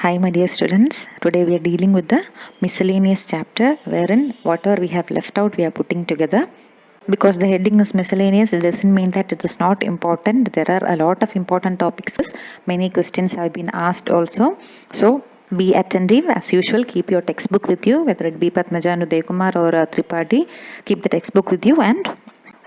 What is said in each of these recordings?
Hi my dear students, today we are dealing with the miscellaneous chapter wherein whatever we have left out we are putting together. Because the heading is miscellaneous, it doesn't mean that it is not important. There are a lot of important topics. Many questions have been asked also. So be attentive as usual. Keep your textbook with you, whether it be Padmaja, Udayakumar or Tripathi. Keep the textbook with you and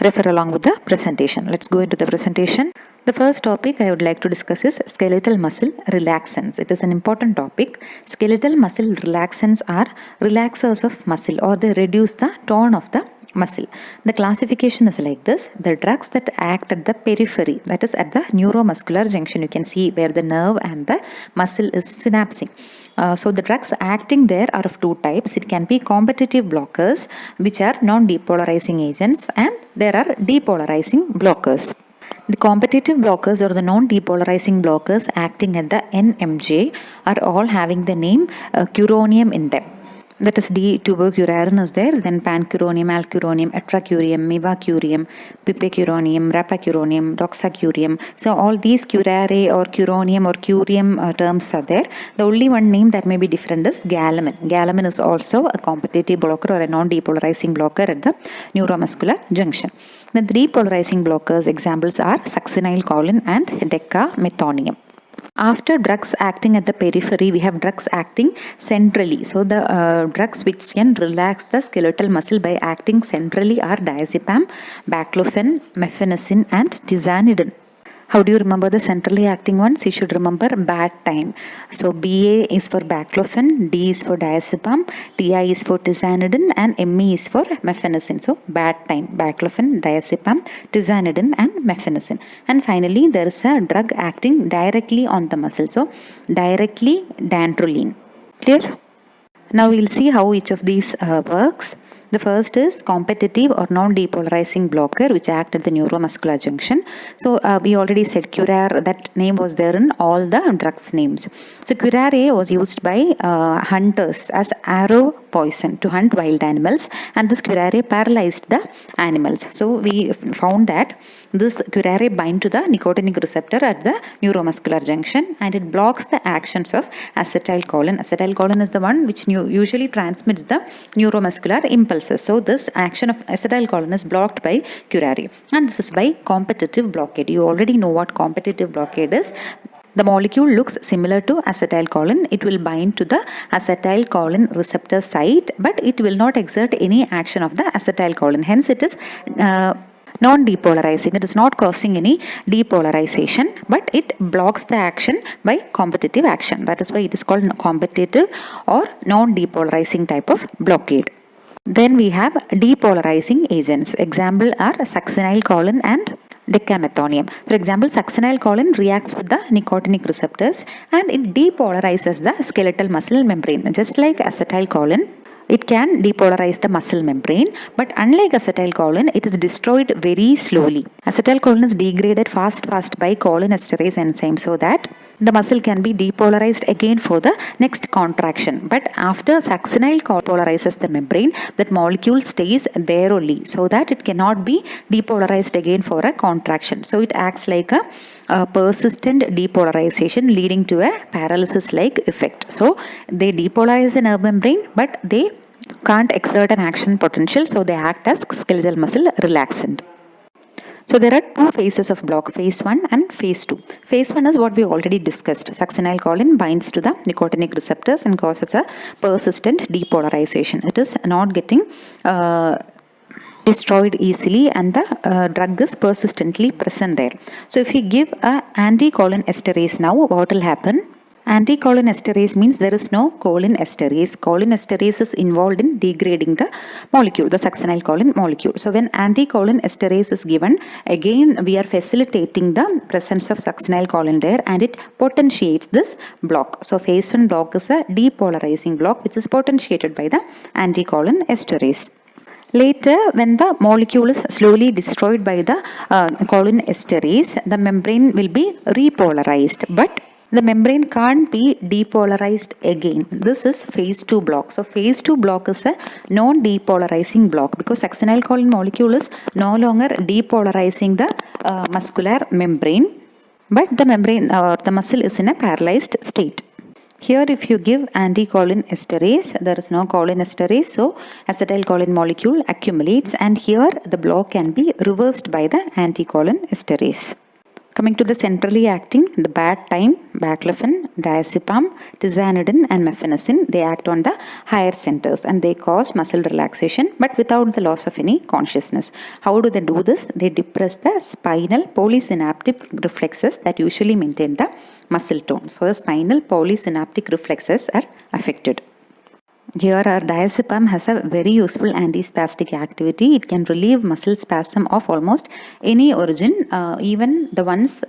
refer along with the presentation. Let's go into the presentation. The first topic I would like to discuss is skeletal muscle relaxants. It is an important topic. Skeletal muscle relaxants are relaxers of muscle, or they reduce the tone of the muscle. The classification is like this. The drugs that act at the periphery, that is at the neuromuscular junction, you can see where the nerve and the muscle is synapsing. So the drugs acting there are of two types. It can be competitive blockers, which are non-depolarizing agents, and there are depolarizing blockers. The competitive blockers or the non-depolarizing blockers acting at the NMJ are all having the name curonium in them. That is D-tubocurarine is there, then pancuronium, alcuronium, etracurium, mivacurium, pipecuronium, rapacuronium, doxacurium. So all these curare or curonium or curium terms are there. The only one name that may be different is galamine. Galamine is also a competitive blocker or a non-depolarizing blocker at the neuromuscular junction. The depolarizing blockers examples are succinylcholine and decamethonium. After drugs acting at the periphery, we have drugs acting centrally. So the drugs which can relax the skeletal muscle by acting centrally are diazepam, baclofen, mefenacin and tizanidine. How do you remember the centrally acting ones? You should remember BAT time. So BA is for baclofen, D is for diazepam, TI is for tizanidine and ME is for mefenacin. So BAT time, baclofen, diazepam, tizanidine and mefenacin. And finally there is a drug acting directly on the muscle. So directly dantrolene. Clear? Now we'll see how each of these works. The first is competitive or non-depolarizing blocker which act at the neuromuscular junction. So we already said curare, that name was there in all the drugs names. So curare was used by hunters as arrow poison to hunt wild animals, and this curare paralyzed the animals. So we found that this curare bind to the nicotinic receptor at the neuromuscular junction, and it blocks the actions of acetylcholine. Acetylcholine is the one which usually transmits the neuromuscular impulses. So this action of acetylcholine is blocked by curare, and this is by competitive blockade. You already know what competitive blockade is. The molecule looks similar to acetylcholine. It will bind to the acetylcholine receptor site, but it will not exert any action of the acetylcholine. Hence it is non-depolarizing. It is not causing any depolarization, but it blocks the action by competitive action. That is why it is called competitive or non-depolarizing type of blockade. Then we have depolarizing agents. Example are succinylcholine and decamethonium. For example, succinylcholine reacts with the nicotinic receptors and it depolarizes the skeletal muscle membrane. Just like acetylcholine, it can depolarize the muscle membrane, but unlike acetylcholine, it is destroyed very slowly. Acetylcholine is degraded fast by cholinesterase enzyme, so that the muscle can be depolarized again for the next contraction. But after succinylcholine polarizes the membrane, that molecule stays there only, so that it cannot be depolarized again for a contraction. So it acts like a persistent depolarization leading to a paralysis-like effect. So they depolarize the nerve membrane, but they can't exert an action potential, so they act as skeletal muscle relaxant. So there are two phases of block, phase 1 and phase 2. Phase 1 is what we already discussed. Succinylcholine binds to the nicotinic receptors and causes a persistent depolarization. It is not getting destroyed easily, and the drug is persistently present there. So if we give a anticholinesterase now, what will happen? Anticholinesterase means there is no cholinesterase. Cholinesterase is involved in degrading the molecule, the succinylcholine molecule. So when anticholinesterase is given, again we are facilitating the presence of succinylcholine there, and it potentiates this block. So phase 1 block is a depolarizing block which is potentiated by the anticholinesterase. Later, when the molecule is slowly destroyed by the cholinesterase, the membrane will be repolarized, but the membrane can't be depolarized again. This is phase 2 block. So phase 2 block is a non-depolarizing block because succinylcholine molecule is no longer depolarizing the muscular membrane, but the membrane or the muscle is in a paralyzed state. Here if you give anticholinesterase, there is no cholinesterase, so acetylcholine molecule accumulates, and here the block can be reversed by the anticholinesterase. Coming to the centrally acting, the bad time, baclofen, diazepam, tizanidine and mefenacin, they act on the higher centers and they cause muscle relaxation but without the loss of any consciousness. How do they do this? They depress the spinal polysynaptic reflexes that usually maintain the muscle tone. So the spinal polysynaptic reflexes are affected. Here our diazepam has a very useful antispastic activity. It can relieve muscle spasm of almost any origin, even the ones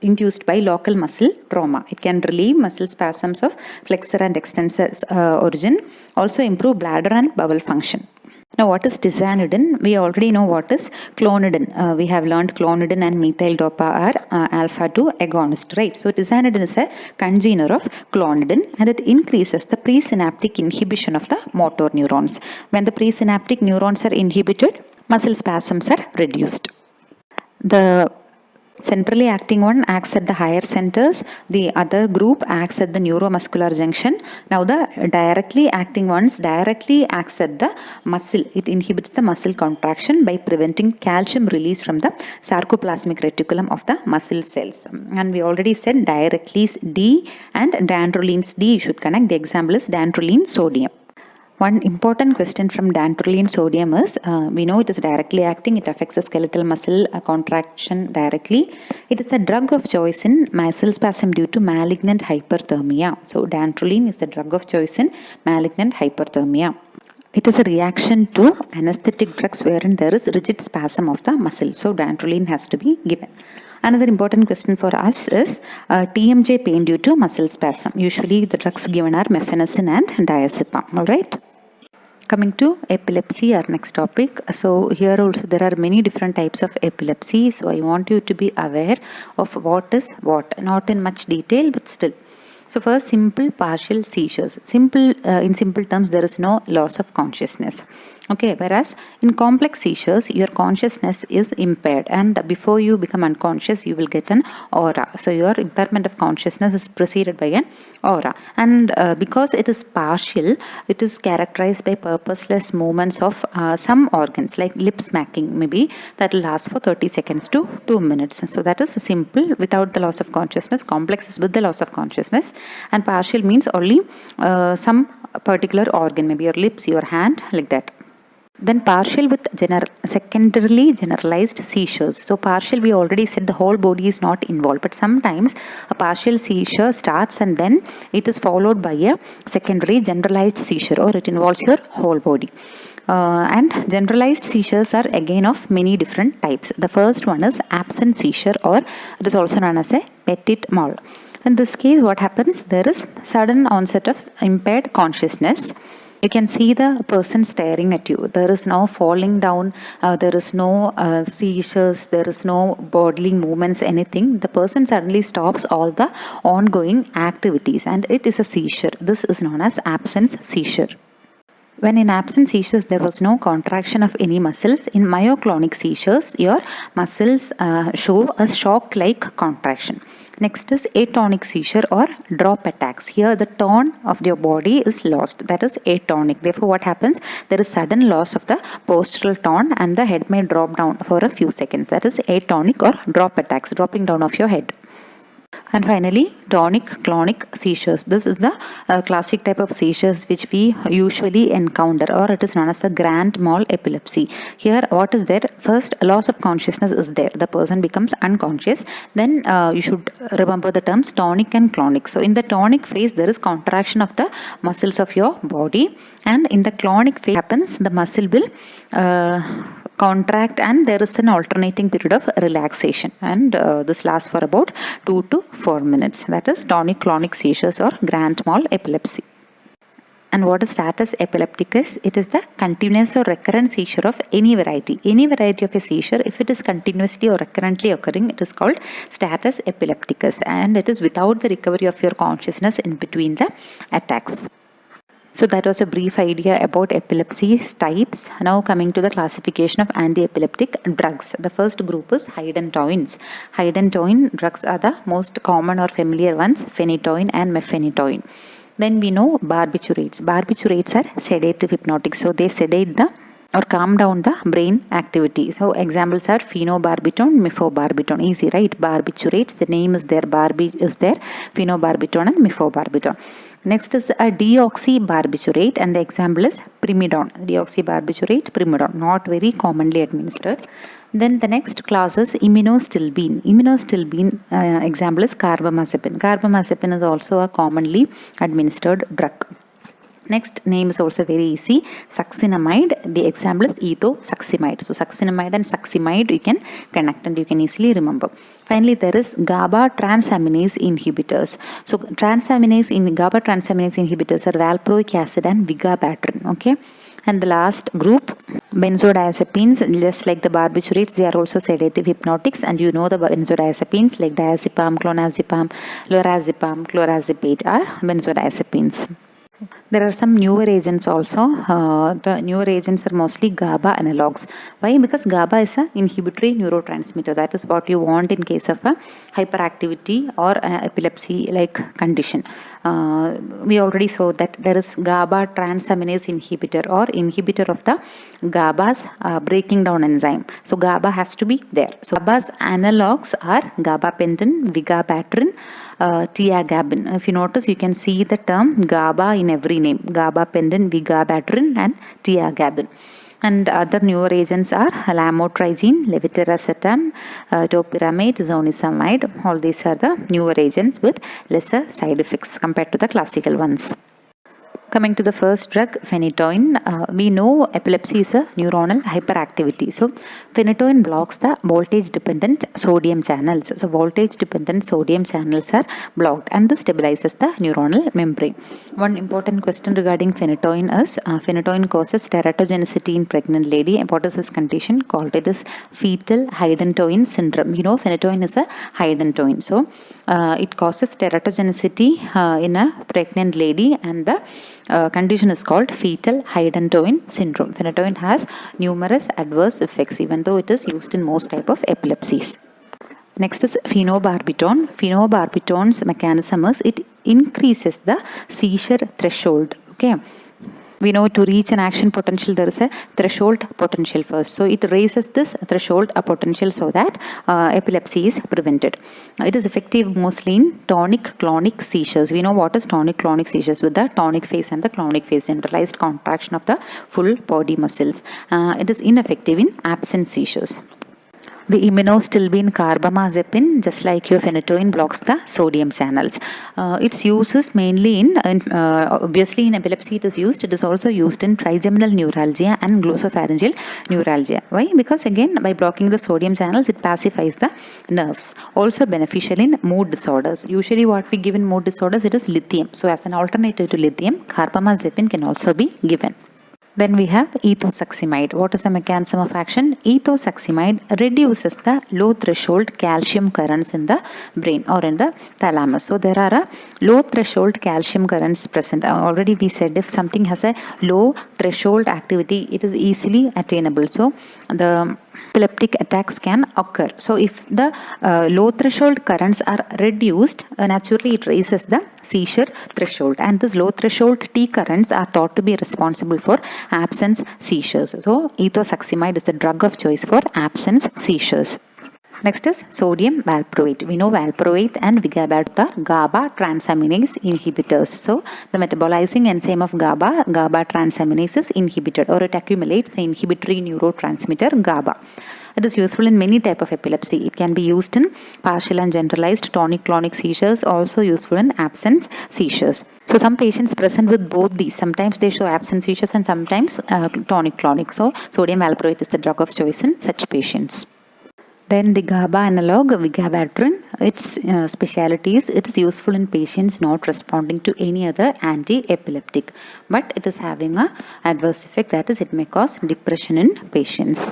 induced by local muscle trauma. It can relieve muscle spasms of flexor and extensor origin, also improve bladder and bowel function. Now what is tizanidine? We already know what is clonidine. We have learned clonidine and methyl dopa are alpha-2 agonist, right? So tizanidine is a congener of clonidine and it increases the presynaptic inhibition of the motor neurons. When the presynaptic neurons are inhibited, muscle spasms are reduced. The centrally acting one acts at the higher centers, the other group acts at the neuromuscular junction. Now the directly acting ones directly acts at the muscle. It inhibits the muscle contraction by preventing calcium release from the sarcoplasmic reticulum of the muscle cells. And we already said directly D and dantrolene D you should connect. The example is dantrolene sodium. One important question from dantrolene sodium is, we know it is directly acting, it affects the skeletal muscle contraction directly. It is the drug of choice in muscle spasm due to malignant hyperthermia. So dantrolene is the drug of choice in malignant hyperthermia. It is a reaction to anesthetic drugs wherein there is rigid spasm of the muscle. So dantrolene has to be given. Another important question for us is TMJ pain due to muscle spasm. Usually the drugs given are mefenacin and diazepam. Alright. Coming to epilepsy, our next topic. So here also there are many different types of epilepsy. So I want you to be aware of what is what. Not in much detail but still. So first, simple partial seizures. In simple terms, there is no loss of consciousness. Okay, whereas in complex seizures, your consciousness is impaired, and before you become unconscious, you will get an aura. So your impairment of consciousness is preceded by an aura, and because it is partial, it is characterized by purposeless movements of some organs, like lip smacking, maybe that will last for 30 seconds to 2 minutes. So that is simple without the loss of consciousness. Complex is with the loss of consciousness, and partial means only some particular organ, maybe your lips, your hand, like that. Then partial with secondarily generalized seizures. So partial, we already said the whole body is not involved, but sometimes a partial seizure starts and then it is followed by a secondary generalized seizure, or it involves your whole body. And generalized seizures are again of many different types. The first one is absent seizure, or it is also known as a petit mal. In this case, what happens? There is sudden onset of impaired consciousness. You can see the person staring at you. There is no falling down, there is no seizures, there is no bodily movements, anything. The person suddenly stops all the ongoing activities and it is a seizure. This is known as absence seizure. When in absent seizures, there was no contraction of any muscles. In myoclonic seizures, your muscles show a shock-like contraction. Next is atonic seizure or drop attacks. Here the tone of your body is lost. That is atonic. Therefore what happens? There is sudden loss of the postural tone and the head may drop down for a few seconds. That is atonic or drop attacks, dropping down of your head. And finally, tonic-clonic seizures. This is the classic type of seizures which we usually encounter, or it is known as the grand mal epilepsy. Here, what is there? First, loss of consciousness is there. The person becomes unconscious. Then you should remember the terms tonic and clonic. So in the tonic phase, there is contraction of the muscles of your body, and in the clonic phase happens, the muscle will contract and there is an alternating period of relaxation, and this lasts for about 2 to 4 minutes. That is tonic-clonic seizures or grand mal epilepsy. And what is status epilepticus? It is the continuous or recurrent seizure of any variety. Any variety of a seizure, if it is continuously or recurrently occurring, it is called status epilepticus, and it is without the recovery of your consciousness in between the attacks. So that was a brief idea about epilepsy's types. Now coming to the classification of anti-epileptic drugs. The first group is hydantoins. Hydantoin drugs are the most common or familiar ones, phenytoin and mefenitoin. Then we know barbiturates. Barbiturates are sedative hypnotic. So they sedate the or calm down the brain activity. So examples are phenobarbital, mifebarbital. Easy, right? Barbiturates, the name is there, barbi is there, phenobarbital and mifebarbital. Next is a deoxybarbiturate, and the example is primidone. Deoxybarbiturate, primidone, not very commonly administered. Then the next class is immunostilbene. Immunostilbene example is carbamazepine. Carbamazepine is also a commonly administered drug. Next name is also very easy, succinimide. The example is ethosuximide. So succinimide and succinimide you can connect and you can easily remember. Finally, there is GABA transaminase inhibitors. So GABA transaminase inhibitors are valproic acid and vigabatrin. Okay. And the last group, benzodiazepines, just like the barbiturates, they are also sedative hypnotics, and you know the benzodiazepines like diazepam, clonazepam, lorazepam, clorazepate are benzodiazepines. There are some newer agents also. The newer agents are mostly GABA analogs. Why? Because GABA is an inhibitory neurotransmitter. That is what you want in case of a hyperactivity or epilepsy like condition. We already saw that there is GABA transaminase inhibitor or inhibitor of the GABA's breaking down enzyme. So GABA has to be there. So GABA's analogs are gabapentin, vigabatrin, tiagabin. If you notice, you can see the term GABA in every name. Gabapentin, vigabatrin and tiagabin. And other newer agents are lamotrigine, levetiracetam, topiramate, zonisamide. All these are the newer agents with lesser side effects compared to the classical ones. Coming to the first drug, phenytoin. We know epilepsy is a neuronal hyperactivity. So, phenytoin blocks the voltage-dependent sodium channels. So, voltage-dependent sodium channels are blocked, and this stabilizes the neuronal membrane. One important question regarding phenytoin is, phenytoin causes teratogenicity in pregnant lady. What is this condition called? It is fetal hydantoin syndrome. You know, phenytoin is a hydantoin. So, it causes teratogenicity in a pregnant lady, and the condition is called fetal hydantoin syndrome. Phenytoin has numerous adverse effects even though it is used in most type of epilepsies. Next is phenobarbital. Phenobarbital's mechanism is it increases the seizure threshold. Okay. We know to reach an action potential there is a threshold potential first. So it raises this threshold potential so that epilepsy is prevented. It is effective mostly in tonic-clonic seizures. We know what is tonic-clonic seizures with the tonic phase and the clonic phase, generalized contraction of the full body muscles. It is ineffective in absent seizures. The immunostilbene carbamazepine, just like your phenytoin, blocks the sodium channels. Its use is mainly in obviously in epilepsy it is used. It is also used in trigeminal neuralgia and glossopharyngeal neuralgia. Why? Because again, by blocking the sodium channels, it pacifies the nerves. Also beneficial in mood disorders. Usually what we give in mood disorders, it is lithium. So as an alternative to lithium, carbamazepine can also be given. Then we have ethosuximide. What is the mechanism of action? Ethosuximide reduces the low threshold calcium currents in the brain or in the thalamus. So there are a low threshold calcium currents present. Already we said if something has a low threshold activity, it is easily attainable. So the epileptic attacks can occur. So if the low threshold currents are reduced, naturally it raises the seizure threshold, and this low threshold T currents are thought to be responsible for absence seizures. So ethosuximide is the drug of choice for absence seizures. Next is sodium valproate. We know valproate and vigabatrin are GABA transaminase inhibitors. So the metabolizing enzyme of GABA transaminase is inhibited, or it accumulates the inhibitory neurotransmitter GABA. It is useful in many types of epilepsy. It can be used in partial and generalized tonic-clonic seizures, also useful in absence seizures. So some patients present with both these. Sometimes they show absence seizures and sometimes tonic-clonic. So sodium valproate is the drug of choice in such patients. Then the GABA analog, vigabatrin, its specialities, it is useful in patients not responding to any other anti-epileptic. But it is having an adverse effect, that is it may cause depression in patients.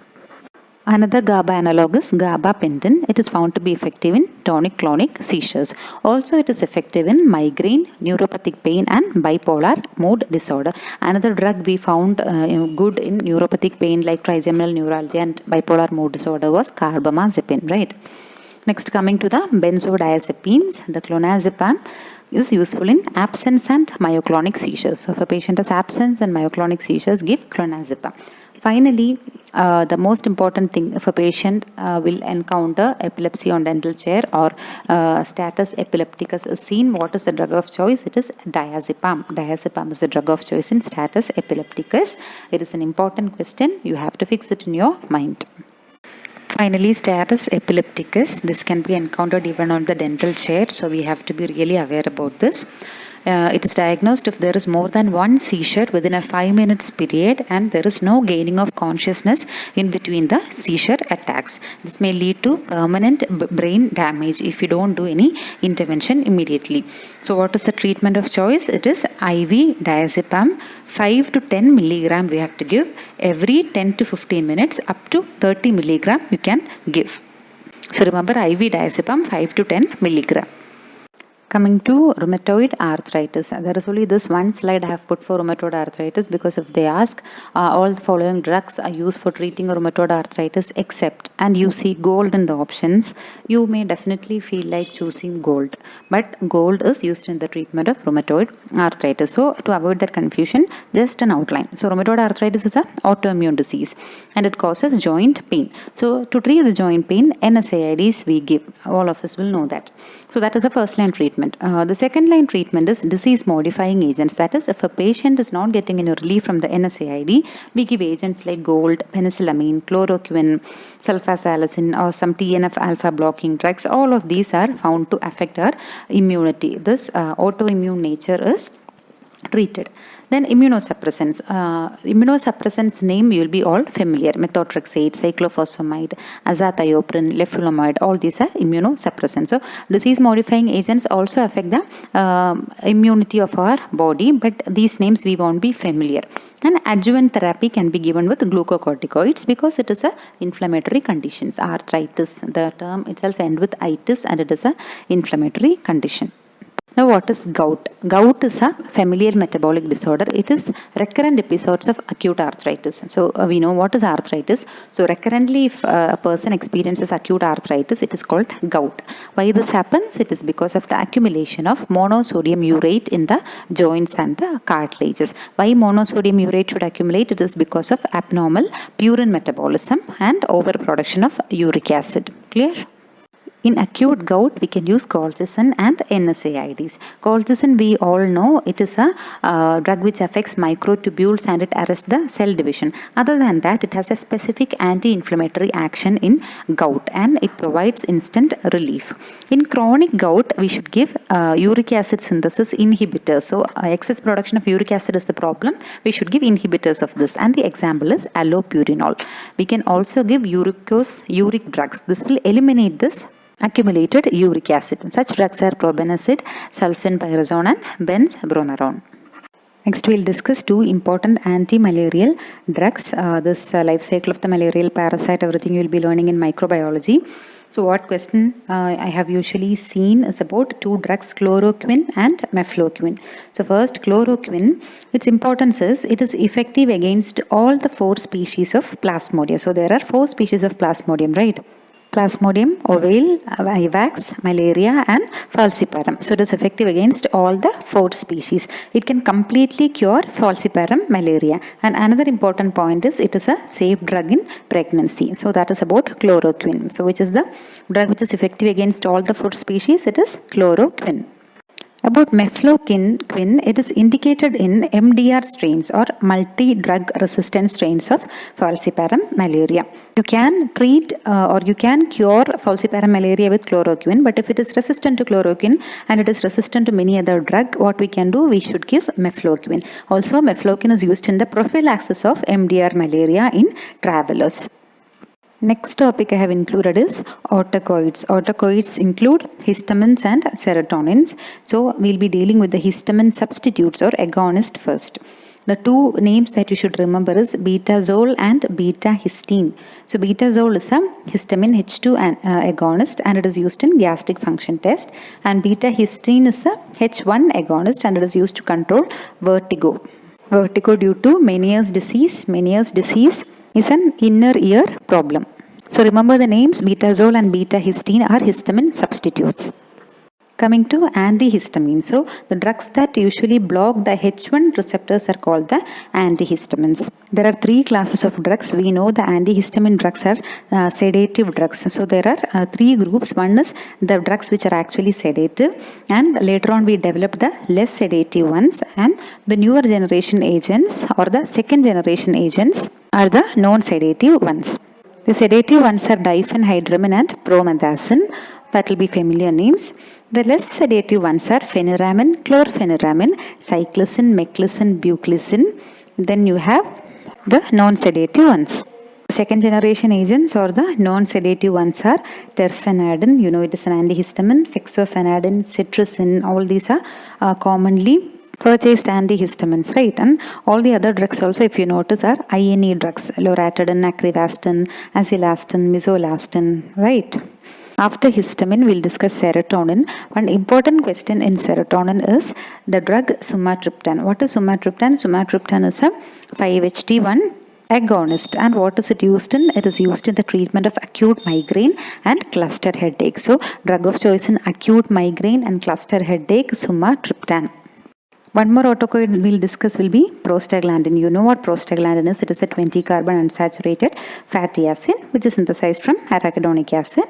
Another GABA analog is gabapentin. It is found to be effective in tonic-clonic seizures. Also, it is effective in migraine, neuropathic pain and bipolar mood disorder. Another drug we found good in neuropathic pain like trigeminal neuralgia and bipolar mood disorder was carbamazepine, right? Next, coming to the benzodiazepines, the clonazepam, is useful in absence and myoclonic seizures. So if a patient has absence and myoclonic seizures, give clonazepam. Finally, the most important thing, if a patient will encounter epilepsy on dental chair or status epilepticus is seen, what is the drug of choice? It is diazepam. Diazepam is the drug of choice in status epilepticus. It is an important question. You have to fix it in your mind. Finally, status epilepticus. This can be encountered even on the dental chair, so we have to be really aware about this. It is diagnosed if there is more than one seizure within a 5 minutes period and there is no gaining of consciousness in between the seizure attacks. This may lead to permanent brain damage if you don't do any intervention immediately. So what is the treatment of choice? It is IV diazepam. 5 to 10 milligram we have to give every 10 to 15 minutes. Up to 30 milligram you can give. So remember, IV diazepam 5 to 10 milligram. Coming to rheumatoid arthritis, there is only this one slide I have put for rheumatoid arthritis because if they ask all the following drugs are used for treating rheumatoid arthritis except, and you see gold in the options, you may definitely feel like choosing gold. But gold is used in the treatment of rheumatoid arthritis. So to avoid that confusion, just an outline. So rheumatoid arthritis is an autoimmune disease and it causes joint pain. So to treat the joint pain, NSAIDs we give. All of us will know that. So that is the first line treatment. The second line treatment is disease modifying agents. That is, if a patient is not getting any relief from the NSAID, we give agents like gold, penicillamine, chloroquine, sulfasalazine, or some TNF alpha blocking drugs. All of these are found to affect our immunity. This autoimmune nature is treated. Then immunosuppressants. Immunosuppressants name you will be all familiar. Methotrexate, cyclophosphamide, azathioprine, leflunomide, all these are immunosuppressants. So disease modifying agents also affect the immunity of our body, but these names we won't be familiar. And adjuvant therapy can be given with glucocorticoids because it is a inflammatory conditions. Arthritis, the term itself ends with itis and it is a inflammatory condition. Now what is gout? Gout is a familial metabolic disorder. It is recurrent episodes of acute arthritis. So we know what is arthritis. So recurrently if a person experiences acute arthritis, it is called gout. Why this happens? It is because of the accumulation of monosodium urate in the joints and the cartilages. Why monosodium urate should accumulate? It is because of abnormal purine metabolism and overproduction of uric acid. Clear? In acute gout, we can use colchicine and NSAIDs. Colchicine, we all know, it is a drug which affects microtubules and it arrests the cell division. Other than that, it has a specific anti-inflammatory action in gout and it provides instant relief. In chronic gout, we should give uric acid synthesis inhibitors. So, excess production of uric acid is the problem. We should give inhibitors of this, and the example is allopurinol. We can also give uric drugs. This will eliminate this accumulated uric acid. Such drugs are probenecid, sulfenpyrazone and benzbromarone. Next, we'll discuss two important anti-malarial drugs. This life cycle of the malarial parasite, everything you'll be learning in microbiology. So what question I have usually seen is about two drugs, chloroquine and mefloquine. So first, chloroquine, its importance is it is effective against all the 4 species of Plasmodium. So there are 4 species of Plasmodium, right? Plasmodium, ovale, vivax, malaria and falciparum. So it is effective against all the 4 species. It can completely cure falciparum malaria. And another important point is it is a safe drug in pregnancy. So that is about chloroquine. So which is the drug which is effective against all the 4 species? It is chloroquine. About mefloquine, it is indicated in MDR strains or multi-drug resistant strains of falciparum malaria. You can treat or you can cure falciparum malaria with chloroquine, but if it is resistant to chloroquine and it is resistant to many other drug, what we can do, we should give mefloquine. Also, mefloquine is used in the prophylaxis of MDR malaria in travelers. Next topic I have included is autocoids. Autocoids include histamines and serotonins. So we'll be dealing with the histamine substitutes or agonist first. The two names that you should remember is betazole and beta-histine. So betazole is a histamine H2 agonist and it is used in gastric function test, and beta-histine is a H1 agonist and it is used to control vertigo. Vertigo due to Meniere's disease. Meniere's disease is an inner ear problem. So remember the names betazole and beta-histine are histamine substitutes. Coming to antihistamines. So the drugs that usually block the H1 receptors are called the antihistamines. There are three classes of drugs. We know the antihistamine drugs are sedative drugs. So there are three groups. One is the drugs which are actually sedative, and later on we developed the less sedative ones, and the newer generation agents or the second generation agents are the non-sedative ones. The sedative ones are diphenhydramine and promethazine. That will be familiar names. The less sedative ones are phenyramine, chlorphenyramine, cyclizine, meclizine, buclizine. Then you have the non-sedative ones. Second generation agents or the non-sedative ones are terfenadine, you know it is an antihistamine, fexofenadine, cetirizine, all these are commonly purchased antihistamines, right? And all the other drugs also, if you notice, are INE drugs, loratadine, acrivastin, acylastine, misolastin, right? After histamine, we'll discuss serotonin. One important question in serotonin is the drug sumatriptan. What is sumatriptan? Sumatriptan is a 5-HT1 agonist. And what is it used in? It is used in the treatment of acute migraine and cluster headache. So, drug of choice in acute migraine and cluster headache, sumatriptan. One more autocoid we'll discuss will be prostaglandin. You know what prostaglandin is. It is a 20-carbon unsaturated fatty acid which is synthesized from arachidonic acid,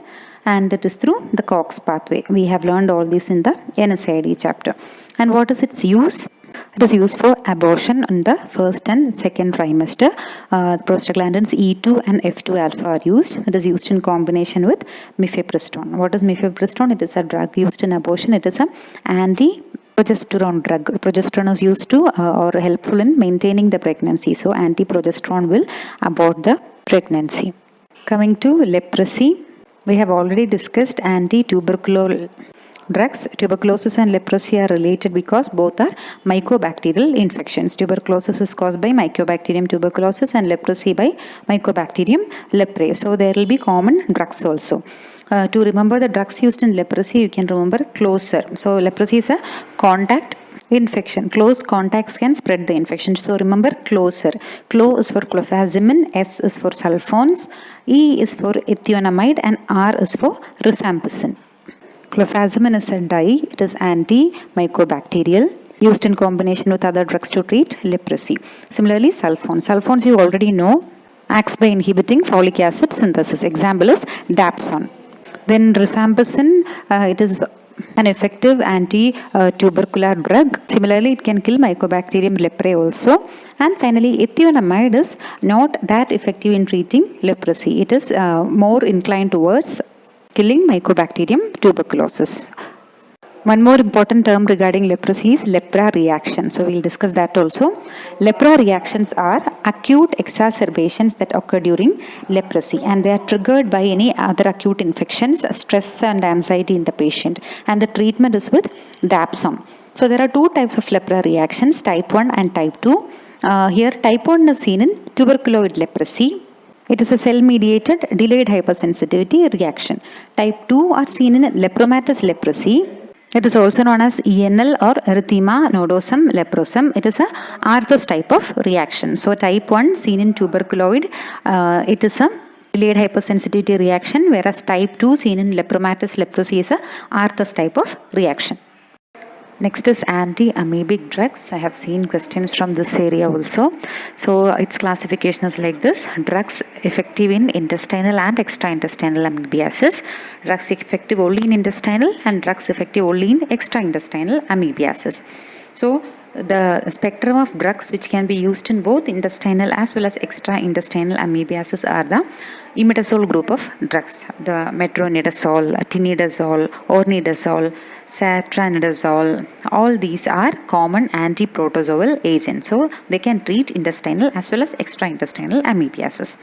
and it is through the COX pathway. We have learned all this in the NSAID chapter. And what is its use? It is used for abortion in the first and second trimester. Prostaglandins E2 and F2 alpha are used. It is used in combination with mifepristone. What is mifepristone? It is a drug used in abortion. It is an anti-progesterone drug. Progesterone is used to or helpful in maintaining the pregnancy. So anti-progesterone will abort the pregnancy. Coming to leprosy, we have already discussed anti-tubercular drugs. Tuberculosis and leprosy are related because both are mycobacterial infections. Tuberculosis is caused by Mycobacterium tuberculosis and leprosy by Mycobacterium leprae. So there will be common drugs also. To remember the drugs used in leprosy, you can remember closer. So leprosy is a contact infection. Close contacts can spread the infection. So remember closer. Clo is for clofazimine, S is for sulfones, E is for ethionamide, and R is for rifampicin. Clofazimine is a dye. It is anti-mycobacterial, used in combination with other drugs to treat leprosy. Similarly, sulfones. Sulfones you already know acts by inhibiting folic acid synthesis. Example is dapsone. Then rifampicin, it is an effective anti-tubercular drug. Similarly, it can kill Mycobacterium leprae also. And finally, ethionamide is not that effective in treating leprosy. It is more inclined towards killing Mycobacterium tuberculosis. One more important term regarding leprosy is lepra reaction. So we'll discuss that also. Lepra reactions are acute exacerbations that occur during leprosy, and they are triggered by any other acute infections, stress and anxiety in the patient. And the treatment is with dapsone. So there are two types of lepra reactions, type 1 and type 2. Here type 1 is seen in tuberculoid leprosy. It is a cell-mediated delayed hypersensitivity reaction. Type 2 are seen in lepromatous leprosy. It is also known as ENL or erythema nodosum leprosum. It is a Arthur's type of reaction. So type 1 seen in tuberculoid, it is a delayed hypersensitivity reaction, whereas type 2 seen in lepromatous leprosy is a Arthur's type of reaction. Next is anti-amoebic drugs. I have seen questions from this area also. So its classification is like this. Drugs effective in intestinal and extraintestinal amoebiasis. Drugs effective only in intestinal and drugs effective only in extraintestinal amoebiasis. So the spectrum of drugs which can be used in both intestinal as well as extra-intestinal amoebiasis are the imidazole group of drugs. The metronidazole, tinidazole, ornidazole, satranidazole, all these are common anti-protozoal agents. So they can treat intestinal as well as extra-intestinal amoebiasis.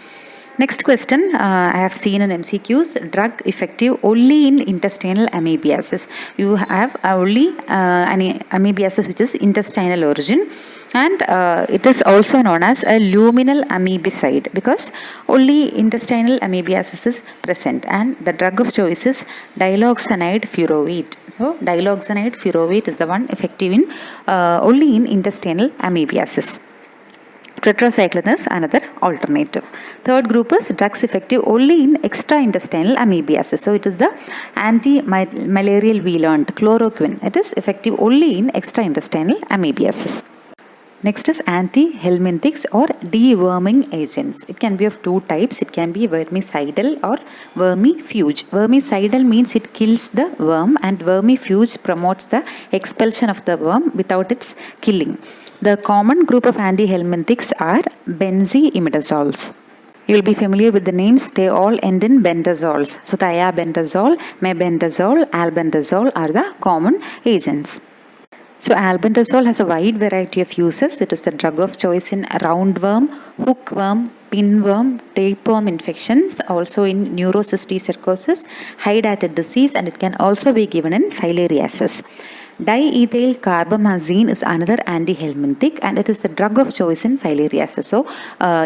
Next question, I have seen in MCQs, drug effective only in intestinal amoebiasis. You have only an amoebiasis which is intestinal origin, and it is also known as a luminal amoebicide because only intestinal amoebiasis is present, and the drug of choice is diloxanide furovate. So diloxanide furovate is the one effective in only in intestinal amoebiasis. Tetracycline is another alternative. Third group is drugs effective only in extraintestinal amoebiasis. So it is the anti-malarial we learned, chloroquine. It is effective only in extraintestinal amoebiasis. Next is anti-helminthics or deworming agents. It can be of two types. It can be vermicidal or vermifuge. Vermicidal means it kills the worm, and vermifuge promotes the expulsion of the worm without its killing. The common group of anti-helminthics are benzimetazoles. You will be familiar with the names. They all end in bendazoles. So thiabendazole, mebendazole, albendazole are the common agents. So albendazole has a wide variety of uses. It is the drug of choice in roundworm, hookworm, pinworm, tapeworm infections, also in neurocysticercosis, hydatid disease, and it can also be given in filariasis. Diethyl carbamazine is another anti-helminthic, and it is the drug of choice in filariasis. So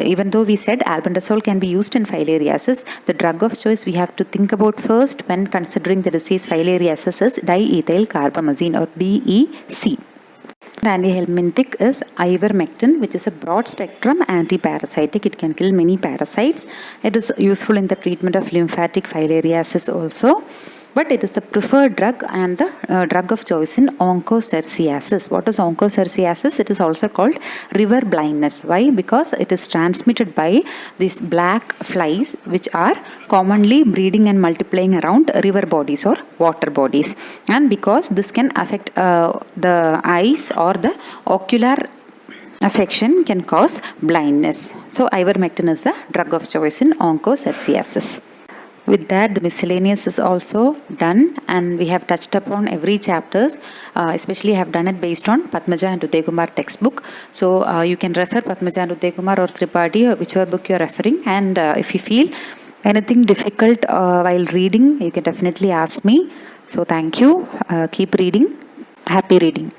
even though we said albendazole can be used in filariasis, the drug of choice we have to think about first when considering the disease filariasis is diethyl carbamazine or DEC. Anti-helminthic is ivermectin, which is a broad spectrum anti-parasitic. It can kill many parasites. It is useful in the treatment of lymphatic filariasis also. But it is the preferred drug and the drug of choice in onchocerciasis. What is onchocerciasis? It is also called river blindness. Why? Because it is transmitted by these black flies, which are commonly breeding and multiplying around river bodies or water bodies. And because this can affect the eyes or the ocular affection can cause blindness. So ivermectin is the drug of choice in onchocerciasis. With that, the miscellaneous is also done, and we have touched upon every chapters. Especially I have done it based on Padmaja and Uday Kumar textbook. So you can refer Padmaja and Uday Kumar or Tripathi, whichever book you are referring. And if you feel anything difficult while reading, you can definitely ask me. So thank you. Keep reading. Happy reading.